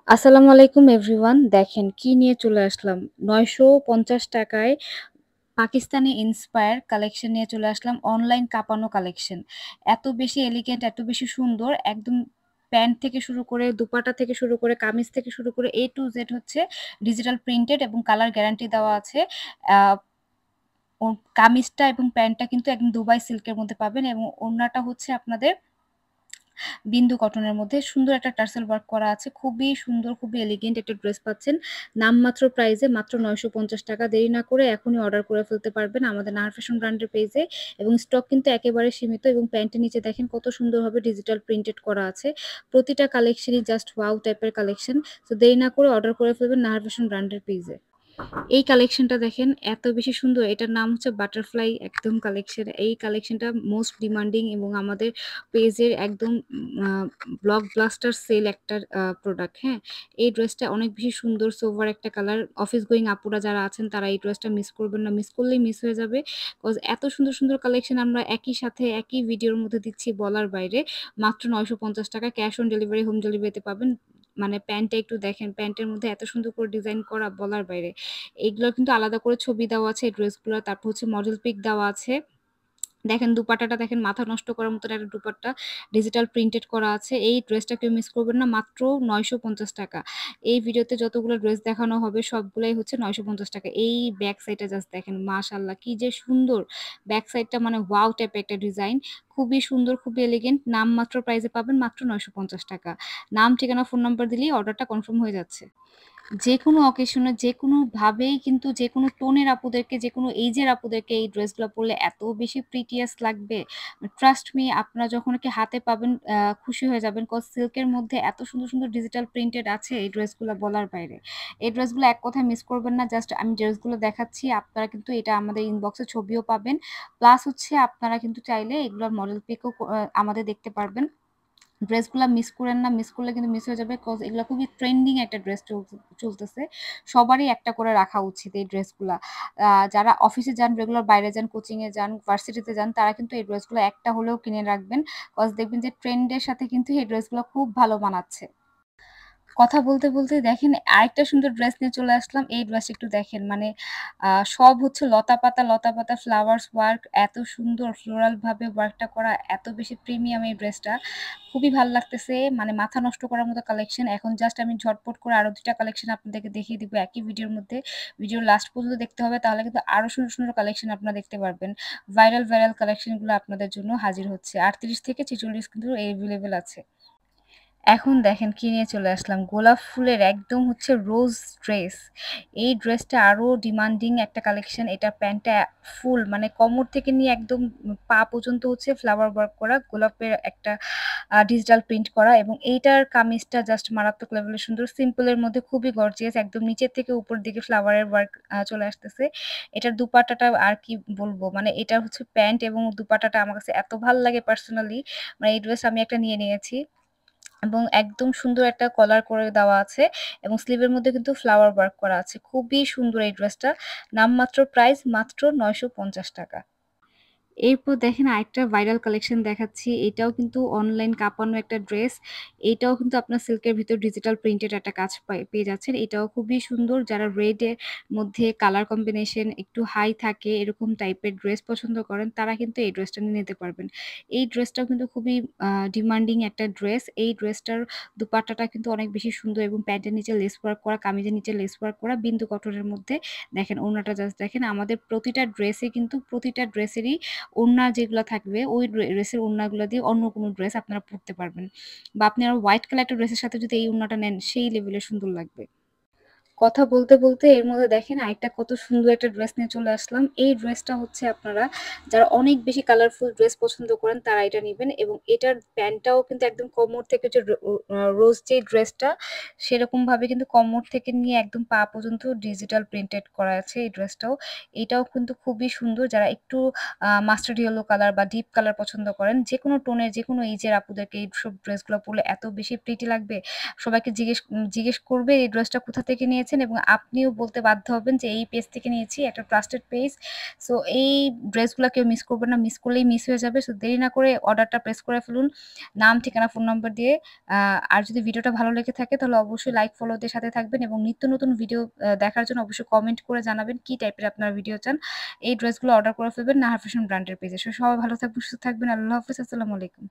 আসসালামু আলাইকুম এভরিওয়ান। দেখেন কি নিয়ে চলে আসলাম। ৳৯৫০ য় পাকিস্তানি ইন্সপায়ার কালেকশন নিয়ে চলে আসলাম। অনলাইন কাঁপানো কালেকশন। এত বেশি এলিগেন্ট, এত বেশি সুন্দর একদম প্যান্ট থেকে শুরু করে, দুপাটা থেকে শুরু করে, কামিজ থেকে শুরু করে A to Z হচ্ছে ডিজিটাল প্রিন্টেড এবং কালার গ্যারান্টি দেওয়া আছে। আ ও কামিজটা এবং প্যান্টটা কিন্তু একদম দুবাই সিল্কের মধ্যে পাবেন এবং ওড়নাটা হচ্ছে আপনাদের বিন্দু কটনের মধ্যে সুন্দর একটা টার্সেল ওয়ার্ক করা আছে। খুবই সুন্দর, খুবই এলিগেন্ট একটা ড্রেস পাচ্ছেন। নামমাত্র প্রাইসে মাত্র ৳৯৫০। দেরি না করে এখনই অর্ডার করে ফেলতে পারবেন আমাদের নাহার ফ্যাশন ব্র্যান্ডের পেজে এবং স্টক কিন্তু একেবারে সীমিত এবং প্যান্টের নিচে দেখেন কত সুন্দরভাবে ডিজিটাল প্রিন্টেড করা আছে। প্রতিটা কালেকশনই জাস্ট ওয়াও টাইপের কালেকশন। সো দেরি না করে অর্ডার করে ফেলবেন নাহার ফ্যাশন ব্র্যান্ডের পেজে। এই কালেকশনটা দেখেন এত বেশি সুন্দর। এটার নাম হচ্ছে বাটারফ্লাই একদম কালেকশন। এই কালেকশনটা মোস্ট ডিমান্ডিং এবং আমাদের পেজের একদম আ ব্লকবাস্টার সেল একটা প্রোডাক্ট, হ্যাঁ? এই ড্রেসটা অনেক বেশি সুন্দর সোবার একটা কালার। অফিস গোয়িং আপুরা যারা আছেন তারা এই ড্রেসটা মিস করবেন না। মিস করলেই মিস হয়ে যাবে। কজ এত সুন্দর, সুন্দর কালেকশন আমরা একই সাথে একই ভিডিওর মধ্যে দিচ্ছি বলার বাইরে। মাত্র ৳৯৫০ ক্যাশ অন ডেলিভারি, হোম ডেলিভারিতে পাবেন। মানে প্যান্টটা একটু দেখেন, প্যান্টের মধ্যে এত সুন্দর করে ডিজাইন করা বলার বাইরে। এগুলোর কিন্তু আলাদা করে ছবি দেওয়া আছে এই ড্রেসগুলোর। তারপর হচ্ছে মডেল পিক দেওয়া আছে। দেখেন দুপাট্টাটা দেখেন মাথা নষ্ট করার মতন একটা দুপাট্টা ডিজিটাল প্রিন্টেড করা আছে। এই ড্রেসটা কেউ মিস করবেন না। মাত্র ৳৯৫০। এই ভিডিওতে যতগুলো ড্রেস দেখানো হবে সবগুলাই হচ্ছে ৳৯৫০। এই ব্যাক সাইডটা জাস্ট দেখেন মাশাআল্লাহ কি যে সুন্দর! ব্যাক সাইডটা মানে ওয়াও টাইপের একটা ডিজাইন। খুবই সুন্দর, খুবই এলিগেন্ট। নামমাত্র প্রাইসে পাবেন মাত্র ৳৯৫০। নাম, ঠিকানা, ফোন নাম্বার দিলেই অর্ডারটা কনফার্ম হয়ে যাচ্ছে। যেকোনো অকেশনে যেকোনোভাবেই কিন্তু যেকোনো টোনের আপুদেরকে, যেকোনো এইজের আপুদেরকে এই ড্রেসগুলা পরলে এত বেশি প্রিটিয়াস লাগবে। ট্রাস্ট মি আপনারা যখন একে হাতে পাবেন খুশি হয়ে যাবেন। কজ সিল্কের মধ্যে এত সুন্দর, সুন্দর ডিজিটাল প্রিন্টেড আছে এই ড্রেসগুলা বলার বাইরে। এই ড্রেসগুলো এক কথায় মিস করবেন না। জাস্ট আমি ড্রেসগুলো দেখাচ্ছি। আপনারা কিন্তু এটা আমাদের ইনবক্সে ছবিও পাবেন। প্লাস হচ্ছে আপনারা কিন্তু চাইলে এগুলোর মডেল পিকও আমাদের দেখতে পারবেন। ড্রেসগুলা মিস করেন না। মিস করলে কিন্তু মিস হয়ে যাবে। কজ এগুলা খুবই ট্রেন্ডিং একটা ড্রেস চলতেছে। সবারই একটা করে রাখা উচিত এই ড্রেসগুলা। যারা অফিসে যান, রেগুলার বাইরে যান, কোচিং এ যান, ভার্সিটিতে যান তারা কিন্তু এই ড্রেসগুলো একটা হলেও কিনে রাখবেন। কজ দেখবেন যে ট্রেন্ড এর সাথে কিন্তু এই ড্রেসগুলা খুব ভালো মানাচ্ছে। কথা বলতে, বলতে দেখেন আরেকটা সুন্দর ড্রেস নিয়ে চলে আসলাম। এই ড্রেসটা একটু দেখেন মানে সব হচ্ছে লতাপাতা, লতাপাতা ফ্লাওয়ার্স ওয়ার্ক এত সুন্দর ফ্লোরাল ভাবে ওয়ার্কটা করা, এত বেশি প্রিমিয়াম এই ড্রেসটা। খুবই ভাল লাগতেছে। মানে মাথা নষ্ট করার মতো কালেকশন। এখন জাস্ট আমি ঝটপট করে আরো ২ টা কালেকশন আপনাদেরকে দেখিয়ে দিব একই ভিডিওর মধ্যে। ভিডিওর লাস্ট পর্যন্ত দেখতে হবে তাহলে কিন্তু আরো সুন্দর, সুন্দর কালেকশন আপনারা দেখতে পারবেন। ভাইরাল, ভাইরাল কালেকশন গুলো আপনাদের জন্য হাজির হচ্ছে। ৩৮ থেকে ৪৬ কিন্তু এভেইলেবল আছে। এখন দেখেন কি নিয়ে চলে আসলাম। গোলাপ ফুলের একদম হচ্ছে রোজ ড্রেস। এই ড্রেসটা আরো ডিমান্ডিং একটা কালেকশন। এটার প্যান্টটা ফুল মানে কোমর থেকে নিয়ে একদম পা পর্যন্ত হচ্ছে ফ্লাওয়ার ওয়ার্ক করা। গোলাপের একটা ডিজিটাল প্রিন্ট করা এবং এইটার কামিজটা জাস্ট মারাত্মক লেভেলের সুন্দর। সিম্পল এর মধ্যে খুবই গর্জিয়াস। একদম নিচের থেকে উপর দিকে ফ্লাওয়ারের ওয়ার্ক চলে আসতেছে। এটার দুপাট্টাটা আর কি বলবো? মানে এটা হচ্ছে প্যান্ট এবং দুপাট্টাটা আমার কাছে এত ভাল লাগে পার্সোনালি। মানে এই ড্রেস আমি একটা নিয়ে নিয়েছি। এবং একদম সুন্দর একটা কলার করে দেওয়া আছে এবং স্লিভের মধ্যে কিন্তু ফ্লাওয়ার ওয়ার্ক করা আছে। খুবই সুন্দর এই ড্রেসটা। নামমাত্র প্রাইস মাত্র ৳৯৫০। এরপর দেখেন আরেকটা ভাইরাল কালেকশন দেখাচ্ছি। এটাও কিন্তু অনলাইন কাঁপানো একটা ড্রেস। এটাও কিন্তু আপনার সিল্কের ভিতর ডিজিটাল প্রিন্টেড একটা কাজ পেয়ে যাচ্ছেন। এটাও খুবই সুন্দর। যারা রেড এর মধ্যে কালার কম্বিনেশন একটু হাই থাকে এরকম টাইপের ড্রেস পছন্দ করেন তারা কিন্তু এই ড্রেসটা নিয়ে নিতে পারবেন। এই ড্রেসটাও কিন্তু খুবই ডিমান্ডিং একটা ড্রেস। এই ড্রেসটার দুপাট্টাটা কিন্তু অনেক বেশি সুন্দর এবং প্যান্টের নিচে লেস ওয়ার্ক করা, কামিজের নিচে লেস ওয়ার্ক করা, বিন্দু কটনের মধ্যে দেখেন ওড়নাটা জাস্ট দেখেন। আমাদের প্রতিটা ড্রেসে কিন্তু প্রতিটা ড্রেসেরই ওড়না যেগুলা থাকবে ওই ড্রেসের ওড়নাগুলা দিয়ে অন্য কোনো ড্রেস আপনারা পড়তে পারবেন। বা আপনি আরো হোয়াইট কালার একটা ড্রেসের সাথে যদি এই ওড়নাটা নেন সেই লেভেলের সুন্দর লাগবে। কথা বলতে, বলতে এর মধ্যে দেখেন আরেকটা কত সুন্দর একটা ড্রেস নিয়ে চলে আসলাম। এই ড্রেসটা হচ্ছে আপনারা যারা অনেক বেশি কালারফুল ড্রেস পছন্দ করেন তারা এটা নিবেন এবং এটার প্যান্টটাও কিন্তু একদম কোমর থেকে যে রোজ যে ড্রেসটা সেরকমভাবে কিন্তু কোমর থেকে নিয়ে একদম পা পর্যন্ত ডিজিটাল প্রিন্টেড করা আছে এই ড্রেসটাও। এটাও কিন্তু খুবই সুন্দর যারা একটু মাস্টার্ড ইয়েলো কালার বা ডিপ কালার পছন্দ করেন যেকোনো টোনের যেকোনো এইজের আপুদেরকে এইসব ড্রেসগুলো পরলে এত বেশি প্রিটি লাগবে। সবাইকে জিজ্ঞেস করবে এই ড্রেসটা কোথা থেকে নিয়েছেন? নিয়েছেন এবং আপনিও বলতে বাধ্য হবেন যে এই পেজ থেকে নিয়েছি, একটা ট্রাস্টেড পেজ। সো এই ড্রেসগুলা কেউ মিস করবেন না। মিস করলেই মিস হয়ে যাবে। সো দেরি না করে অর্ডারটা প্লেস করে ফেলুন। নাম, ঠিকানা, ফোন নাম্বার দিয়ে। আ আর যদি ভিডিওটা ভালো লেগে থাকে তাহলে অবশ্যই লাইক, ফলো দিয়ে সাথে থাকবেন এবং নিত্য নতুন ভিডিও দেখার জন্য অবশ্যই কমেন্ট করে জানাবেন কি টাইপের আপনারা ভিডিও চান। এই ড্রেসগুলো অর্ডার করে ফেলবেন নাহার ফ্যাশন ব্র্যান্ডের পেজে। সো সবাই ভালো থাকবেন, সুস্থ থাকবেন। আল্লাহ হাফেজ। আসসালামু আলাইকুম।